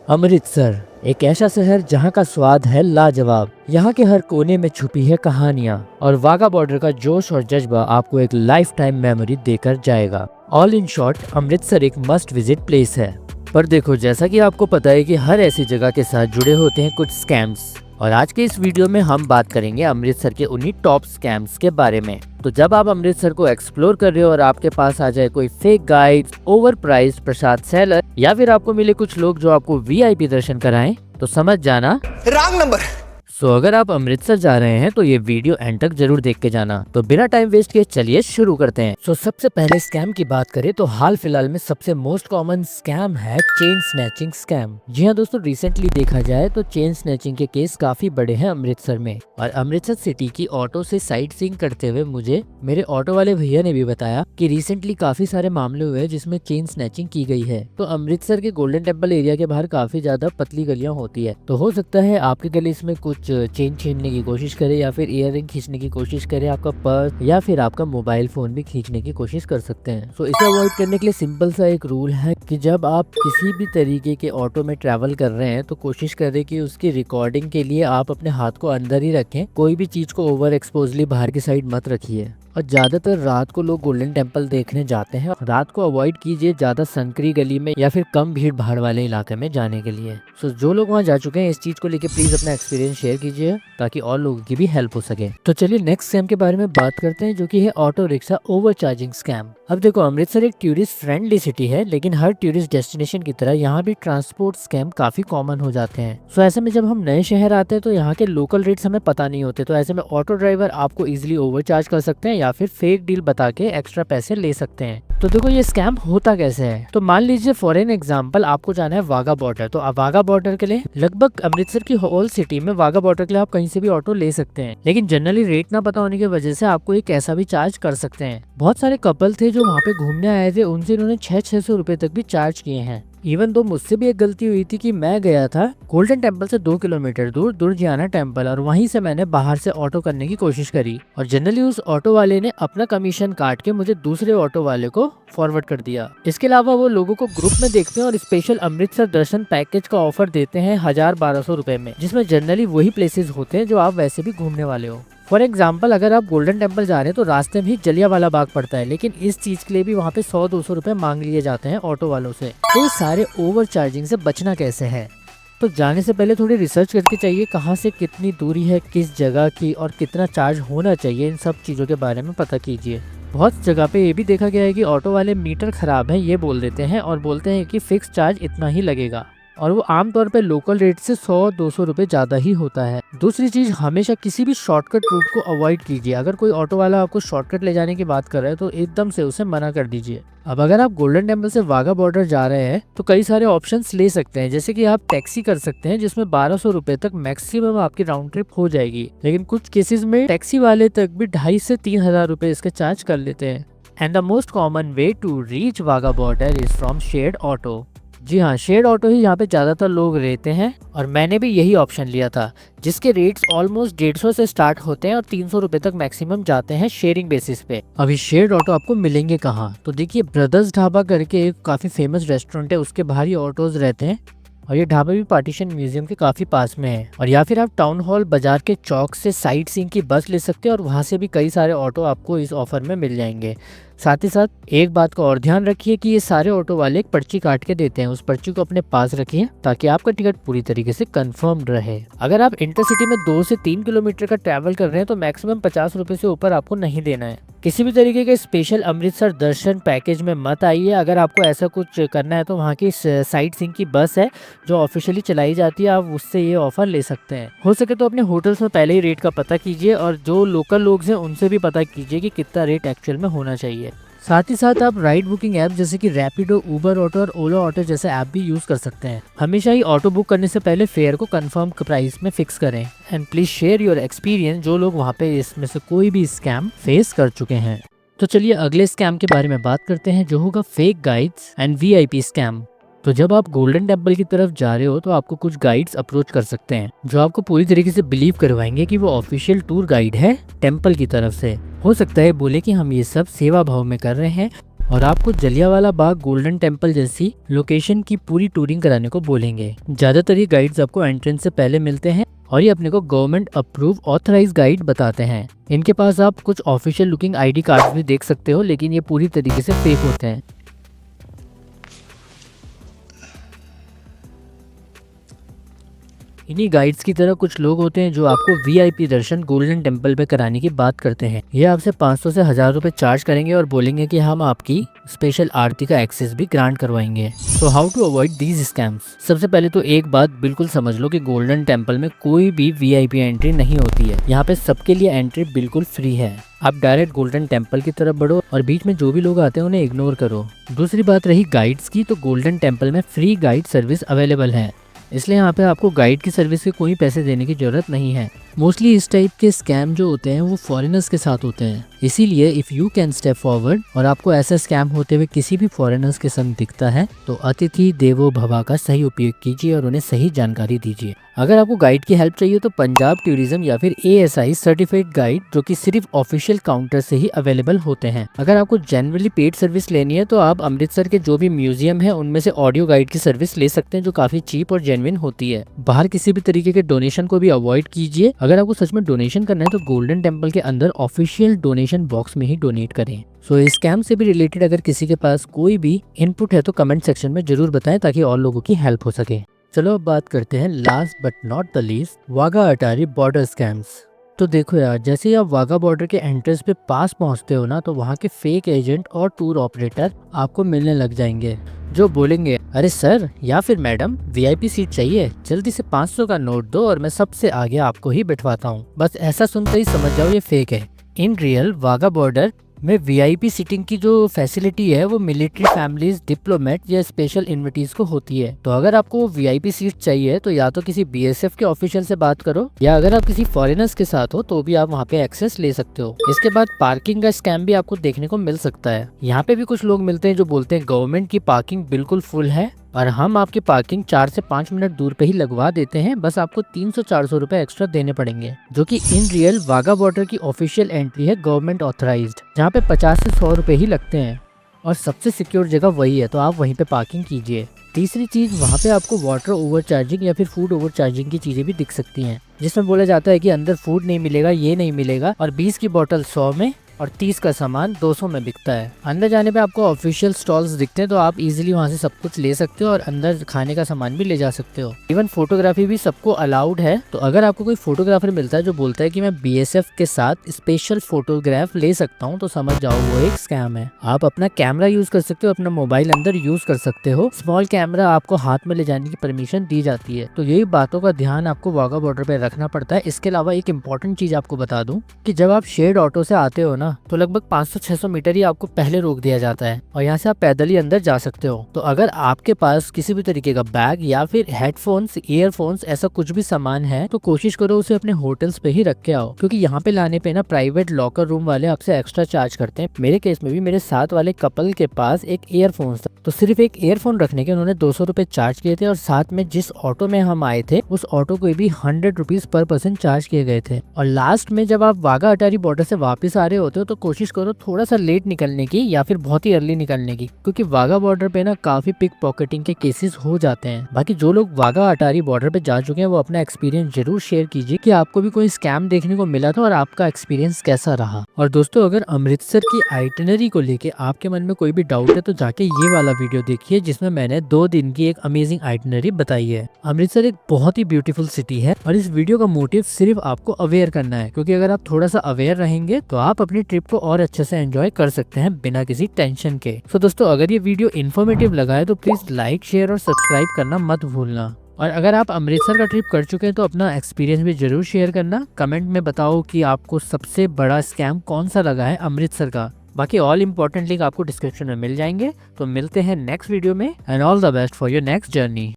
अमृतसर एक ऐसा शहर जहां का स्वाद है लाजवाब। यहाँ के हर कोने में छुपी है कहानियाँ और वाघा बॉर्डर का जोश और जज्बा आपको एक लाइफ टाइम मेमोरी देकर जाएगा। ऑल इन शॉर्ट, अमृतसर एक मस्ट विजिट प्लेस है। पर देखो, जैसा कि आपको पता है कि हर ऐसी जगह के साथ जुड़े होते हैं कुछ स्कैम्स, और आज के इस वीडियो में हम बात करेंगे अमृतसर के उन्हीं टॉप स्कैम्स के बारे में। तो जब आप अमृतसर को एक्सप्लोर कर रहे हो और आपके पास आ जाए कोई फेक गाइड, ओवर प्राइस प्रसाद सेलर, या फिर आपको मिले कुछ लोग जो आपको वीआईपी दर्शन कराएं, तो समझ जाना रॉन्ग नंबर। अगर आप अमृतसर जा रहे हैं तो ये वीडियो एंड तक जरूर देख के जाना। तो बिना टाइम वेस्ट किए चलिए शुरू करते हैं। सबसे पहले स्कैम की बात करें तो हाल फिलहाल में सबसे मोस्ट कॉमन स्कैम है चेन स्नैचिंग स्कैम। जी हाँ दोस्तों, रिसेंटली देखा जाए तो चेन स्नैचिंग के केस काफी बड़े हैं अमृतसर में। और अमृतसर सिटी की ऑटो से साइट सीइंग करते हुए मुझे मेरे ऑटो वाले भैया ने भी बताया कि रिसेंटली काफी सारे मामले हुए जिसमें चेन स्नैचिंग की गई है। तो अमृतसर के गोल्डन टेम्पल एरिया के बाहर काफी ज्यादा पतली गलियां होती है, तो हो सकता है आपके गले इसमें कुछ चेन छीनने की कोशिश करे या फिर इयररिंग खींचने की कोशिश करे, आपका पर्स या फिर आपका मोबाइल फोन भी खींचने की कोशिश कर सकते हैं। तो इसे अवॉइड करने के लिए सिंपल सा एक रूल है कि जब आप किसी भी तरीके के ऑटो में ट्रैवल कर रहे हैं तो कोशिश करें कि उसकी रिकॉर्डिंग के लिए आप अपने हाथ को अंदर ही रखें। कोई भी चीज को ओवर एक्सपोजली बाहर की साइड मत रखिए। और ज्यादातर रात को लोग गोल्डन टेम्पल देखने जाते हैं। रात को अवॉइड कीजिए ज्यादा संकरी गली में या फिर कम भीड़ भाड़ वाले इलाके में जाने के लिए। जो लोग वहाँ जा चुके हैं इस चीज को लेके प्लीज अपना एक्सपीरियंस शेयर कीजिए ताकि और लोगों की भी हेल्प हो सके। तो चलिए नेक्स्ट स्कैम के बारे में बात करते हैं, जो कि है ऑटो रिक्शा ओवरचार्जिंग स्कैम। अब देखो, अमृतसर एक टूरिस्ट फ्रेंडली सिटी है, लेकिन हर टूरिस्ट डेस्टिनेशन की तरह यहाँ भी ट्रांसपोर्ट स्कैम काफी कॉमन हो जाते हैं। सो ऐसे में जब हम नए शहर आते हैं तो यहाँ के लोकल रेट्स हमें पता नहीं होते, तो ऐसे में ऑटो ड्राइवर आपको इजिली ओवरचार्ज कर सकते हैं या फिर फेक डील बता के एक्स्ट्रा पैसे ले सकते हैं। तो देखो, ये स्कैम होता कैसे है। तो मान लीजिए फॉर एन एग्जांपल आपको जाना है वाघा बॉर्डर। तो वाघा बॉर्डर के लिए लगभग अमृतसर की होल सिटी में वाघा बॉर्डर के लिए आप कहीं से भी ऑटो ले सकते हैं, लेकिन जनरली रेट ना पता होने की वजह से आपको एक ऐसा भी चार्ज कर सकते हैं। बहुत सारे कपल थे जो वहाँ पे घूमने आए थे, उनसे इन्होंने 600 रुपए तक भी चार्ज किए हैं। इवन तो मुझसे भी एक गलती हुई थी कि मैं गया था गोल्डन टेम्पल से 2 किलोमीटर दूर दुर्जियाना टेम्पल, और वहीं से मैंने बाहर से ऑटो करने की कोशिश करी, और जनरली उस ऑटो वाले ने अपना कमीशन काट के मुझे दूसरे ऑटो वाले को फॉरवर्ड कर दिया। इसके अलावा वो लोगों को ग्रुप में देखते हैं और स्पेशल अमृतसर दर्शन पैकेज का ऑफर देते हैं 1000-1200 रुपए में, जिसमें जनरली वही प्लेसेस होते हैं जो आप वैसे भी घूमने वाले हो। फॉर एग्जाम्पल, अगर आप गोल्डन टेम्पल जा रहे हैं तो रास्ते में ही जलियांवाला बाग पड़ता है, लेकिन इस चीज के लिए भी वहाँ पे 100-200 रुपए मांग लिए जाते हैं ऑटो वालों से। तो इस सारे ओवर चार्जिंग से बचना कैसे है? तो जाने से पहले थोड़ी रिसर्च करके चाहिए कहाँ से कितनी दूरी है, किस जगह की, और कितना चार्ज होना चाहिए, इन सब चीज़ों के बारे में पता कीजिए। बहुत जगह पे ये भी देखा गया है कि ऑटो वाले मीटर खराब है ये बोल देते हैं और बोलते हैं कि फिक्स चार्ज इतना ही लगेगा, और वो आमतौर पे लोकल रेट से 100-200 रुपए ज्यादा ही होता है। दूसरी चीज, हमेशा किसी भी शॉर्टकट रूट को अवॉइड कीजिए। अगर कोई ऑटो वाला आपको शॉर्टकट ले जाने की बात कर रहा है तो एकदम से उसे मना कर दीजिए। अब अगर आप गोल्डन टेम्पल से वाघा बॉर्डर जा रहे हैं तो कई सारे ऑप्शंस ले सकते हैं, जैसे कि आप टैक्सी कर सकते हैं जिसमें 1200 रुपए तक मैक्सिमम आपकी राउंड ट्रिप हो जाएगी, लेकिन कुछ केसेस में टैक्सी वाले तक भी 2500 से 3000 रुपए इसके चार्ज कर लेते हैं। And the most common way to reach Wagah border is from shared auto. जी हाँ, शेयर्ड ऑटो ही यहाँ पे ज्यादातर लोग रहते हैं, और मैंने भी यही ऑप्शन लिया था, जिसके रेट्स ऑलमोस्ट 150 से स्टार्ट होते हैं और 300 रुपए तक मैक्सिमम जाते हैं शेयरिंग बेसिस पे। अभी शेयर्ड ऑटो आपको मिलेंगे कहाँ? तो देखिए, ब्रदर्स ढाबा करके एक काफी फेमस रेस्टोरेंट है, उसके बाहर ही ऑटोज रहते हैं, और ये ढाबा भी पार्टीशन म्यूजियम के काफी पास में है। और या फिर आप टाउन हॉल बाजार के चौक से साइट सीइंग की बस ले सकते हैं, और वहाँ से भी कई सारे ऑटो आपको इस ऑफर में मिल जाएंगे। साथ ही साथ एक बात का और ध्यान रखिए कि ये सारे ऑटो वाले एक पर्ची काट के देते हैं, उस पर्ची को अपने पास रखिए ताकि आपका टिकट पूरी तरीके से कंफर्म्ड रहे। अगर आप इंटरसिटी में 2 से 3 किलोमीटर का ट्रैवल कर रहे हैं तो मैक्सिमम 50 रुपए से ऊपर आपको नहीं देना है। किसी भी तरीके के स्पेशल अमृतसर दर्शन पैकेज में मत आइए। अगर आपको ऐसा कुछ करना है तो वहाँ की साइट सीइंग की बस है जो ऑफिशियली चलाई जाती है, आप उससे ये ऑफर ले सकते हैं। हो सके तो अपने होटल्स में पहले ही रेट का पता कीजिए, और जो लोकल लोग हैं उनसे भी पता कीजिए कि कितना रेट एक्चुअल में होना चाहिए। साथ ही साथ आप राइड बुकिंग ऐप जैसे कि रैपिडो, उबर ऑटो और ओला ऑटो जैसे ऐप भी यूज कर सकते हैं। हमेशा ही ऑटो बुक करने से पहले फेयर को कंफर्म प्राइस में फिक्स करें। And please share your experience, जो लोग वहाँ पे इसमें से कोई भी स्कैम फेस कर चुके हैं। तो चलिए अगले स्कैम के बारे में बात करते हैं, जो होगा fake guides and VIP scam. तो जब आप गोल्डन टेम्पल की तरफ जा रहे हो तो आपको कुछ गाइड्स अप्रोच कर सकते हैं जो आपको पूरी तरीके से बिलीव करवाएंगे कि वो ऑफिशियल टूर गाइड है टेम्पल की तरफ से। हो सकता है बोले कि हम ये सब सेवा भाव में कर रहे हैं, और आपको जलियांवाला बाग गोल्डन टेम्पल जैसी लोकेशन की पूरी टूरिंग कराने को बोलेंगे। ज्यादातर ये गाइड्स आपको एंट्रेंस से पहले मिलते हैं और ये अपने को गवर्नमेंट अप्रूव ऑथराइज गाइड बताते हैं। इनके पास आप कुछ ऑफिशियल लुकिंग ID कार्ड भी देख सकते हो, लेकिन ये पूरी तरीके से फेक होते हैं। इन्हीं गाइड्स की तरह कुछ लोग होते हैं जो आपको VIP दर्शन गोल्डन टेम्पल पे कराने की बात करते हैं। ये आपसे 500 से 1000 रुपए चार्ज करेंगे और बोलेंगे कि हम आपकी स्पेशल आरती का एक्सेस भी ग्रांट करवाएंगे। So how to avoid these scams. सबसे पहले तो एक बात बिल्कुल समझ लो कि गोल्डन टेम्पल में कोई भी VIP एंट्री नहीं होती है। यहाँ पे सबके लिए एंट्री बिल्कुल फ्री है। आप डायरेक्ट गोल्डन टेम्पल की तरफ बढ़ो और बीच में जो भी लोग आते हैं उन्हें इग्नोर करो। दूसरी बात रही गाइड्स की, तो गोल्डन टेम्पल में फ्री गाइड सर्विस अवेलेबल है, इसलिए यहाँ पे आपको गाइड की सर्विस के कोई पैसे देने की जरूरत नहीं है। मोस्टली इस टाइप के स्कैम जो होते हैं वो फॉरेनर्स के साथ होते हैं, इसीलिए if you can step forward और आपको ऐसा स्कैम होते हुए किसी भी फॉरेनर्स के संग दिखता है तो अतिथि देवो भव का सही उपयोग कीजिए और उन्हें सही जानकारी दीजिए। अगर आपको गाइड की हेल्प चाहिए तो पंजाब टूरिज्म या फिर ASI सर्टिफाइड गाइड, जो कि सिर्फ ऑफिशियल काउंटर से ही अवेलेबल होते हैं। अगर आपको जनरली पेड सर्विस लेनी है तो आप अमृतसर के जो भी म्यूजियम है उनमें से ऑडियो गाइड की सर्विस ले सकते हैं, जो काफी चीप और जेन्युइन होती है। बाहर किसी भी तरीके के डोनेशन को भी अवॉइड कीजिए। अगर आपको सच में डोनेशन करना है तो गोल्डन टेम्पल के अंदर ऑफिशियल डोनेशन बॉक्स में ही डोनेट करें। सो इस स्कैम से भी रिलेटेड अगर किसी के पास कोई भी इनपुट है तो कमेंट सेक्शन में जरूर बताएं ताकि और लोगों की हेल्प हो सके। चलो अब बात करते हैं last but not the least, Wagah Attari border scams. तो देखो यार, जैसे ही आप वाघा बॉर्डर के एंट्रेंस पे पास पहुंचते हो ना, तो वहाँ के फेक एजेंट और टूर ऑपरेटर आपको मिलने लग जाएंगे, जो बोलेंगे अरे सर या फिर मैडम VIP सीट चाहिए, जल्दी से 500 का नोट दो और मैं सबसे आगे आपको ही बिठवाता हूँ। बस ऐसा सुनते ही समझ जाओ ये फेक है। इन रियल वाघा बॉर्डर में VIP सीटिंग की जो फैसिलिटी है वो मिलिट्री फैमिलीज, डिप्लोमेट या स्पेशल इन्विटीज को होती है। तो अगर आपको VIP सीट चाहिए तो या तो किसी BSF के ऑफिशियल से बात करो, या अगर आप किसी फॉरेनर्स के साथ हो तो भी आप वहाँ पे एक्सेस ले सकते हो। इसके बाद पार्किंग का स्कैम भी आपको देखने को मिल सकता है। यहाँ पे भी कुछ लोग मिलते हैं जो बोलते हैं गवर्नमेंट की पार्किंग बिल्कुल फुल है और हम आपकी पार्किंग 4 से 5 मिनट दूर पे ही लगवा देते हैं, बस आपको 300-400 रुपए एक्स्ट्रा देने पड़ेंगे, जो कि इन रियल वाघा बॉर्डर की ऑफिशियल एंट्री है गवर्नमेंट ऑथराइज्ड, जहाँ पे 50 से 100 रुपए ही लगते हैं और सबसे सिक्योर जगह वही है, तो आप वहीं पे पार्किंग कीजिए। तीसरी चीज, वहाँ पे आपको वाटर ओवर चार्जिंग या फिर फूड ओवर चार्जिंग की चीजें भी दिख सकती हैं, जिसमें बोला जाता है कि अंदर फूड नहीं मिलेगा, ये नहीं मिलेगा और 20 की बोतल 100 में और 30 का सामान 200 में बिकता है। अंदर जाने पे आपको ऑफिशियल स्टॉल्स दिखते हैं, तो आप इजीली वहाँ से सब कुछ ले सकते हो और अंदर खाने का सामान भी ले जा सकते हो। इवन फोटोग्राफी भी सबको अलाउड है। तो अगर आपको कोई फोटोग्राफर मिलता है जो बोलता है कि मैं BSF के साथ स्पेशल फोटोग्राफ ले सकता हूँ, तो समझ जाओ वो एक स्कैम है। आप अपना कैमरा यूज कर सकते हो, अपना मोबाइल अंदर यूज कर सकते हो, स्मॉल कैमरा आपको हाथ में ले जाने की परमिशन दी जाती है। तो यही बातों का ध्यान आपको वाघा बॉर्डर पे रखना पड़ता है। इसके अलावा एक इम्पोर्टेंट चीज आपको बता दूं कि जब आप शेयर्ड ऑटो से आते हो ना, तो लगभग 500-600 मीटर ही आपको पहले रोक दिया जाता है और यहाँ से आप पैदल ही अंदर जा सकते हो। तो अगर आपके पास किसी भी तरीके का बैग या फिर हेडफोन्स, ईयरफोन्स, ऐसा कुछ भी सामान है तो कोशिश करो उसे अपने होटल्स पे ही रख के आओ, क्योंकि यहाँ पे लाने पे ना प्राइवेट लॉकर रूम वाले आपसे एक्स्ट्रा चार्ज करते हैं। मेरे केस में भी मेरे साथ वाले कपल के पास एक ईयरफोन था, तो सिर्फ एक ईयरफोन रखने के उन्होंने 200 रुपए चार्ज किए थे और साथ में जिस ऑटो में हम आए थे उस ऑटो को भी 100 रुपीज पर पर्सन चार्ज किए गए थे। और लास्ट में जब आप वाघा अटारी बॉर्डर से वापस आ रहे होते हो तो कोशिश करो थोड़ा सा लेट निकलने की या फिर बहुत ही अर्ली निकलने की, क्योंकि वाघा बॉर्डर पे ना काफी पिक पॉकेटिंग के केसेस हो जाते हैं। बाकी जो लोग वाघा अटारी बॉर्डर पे जा चुके हैं वो अपना एक्सपीरियंस जरूर शेयर कीजिए कि आपको भी कोई स्कैम देखने को मिला था और आपका एक्सपीरियंस कैसा रहा। और दोस्तों, अगर अमृतसर की आइटिनरी को लेके आपके मन में कोई भी डाउट है तो जाके ये वाला वीडियो देखिए, जिसमें मैंने 2 दिन की एक अमेजिंग आइटिनरी बताई है। अमृतसर एक बहुत ही ब्यूटीफुल सिटी है और इस वीडियो का मोटिव सिर्फ आपको अवेयर करना है, क्योंकि अगर आप थोड़ा सा अवेयर रहेंगे तो आप अपनी ट्रिप को और अच्छे से एंजॉय कर सकते हैं बिना किसी टेंशन के। तो दोस्तों, अगर ये वीडियो इन्फॉर्मेटिव लगा है तो प्लीज लाइक, शेयर और सब्सक्राइब करना मत भूलना। और अगर आप अमृतसर का ट्रिप कर चुके हैं तो अपना एक्सपीरियंस भी जरूर शेयर करना। कमेंट में बताओ कि आपको सबसे बड़ा स्कैम कौन सा लगा है अमृतसर का। बाकी ऑल इम्पोर्टेंट लिंक आपको डिस्क्रिप्शन में मिल जाएंगे। तो मिलते हैं नेक्स्ट वीडियो में and all the best for your next journey.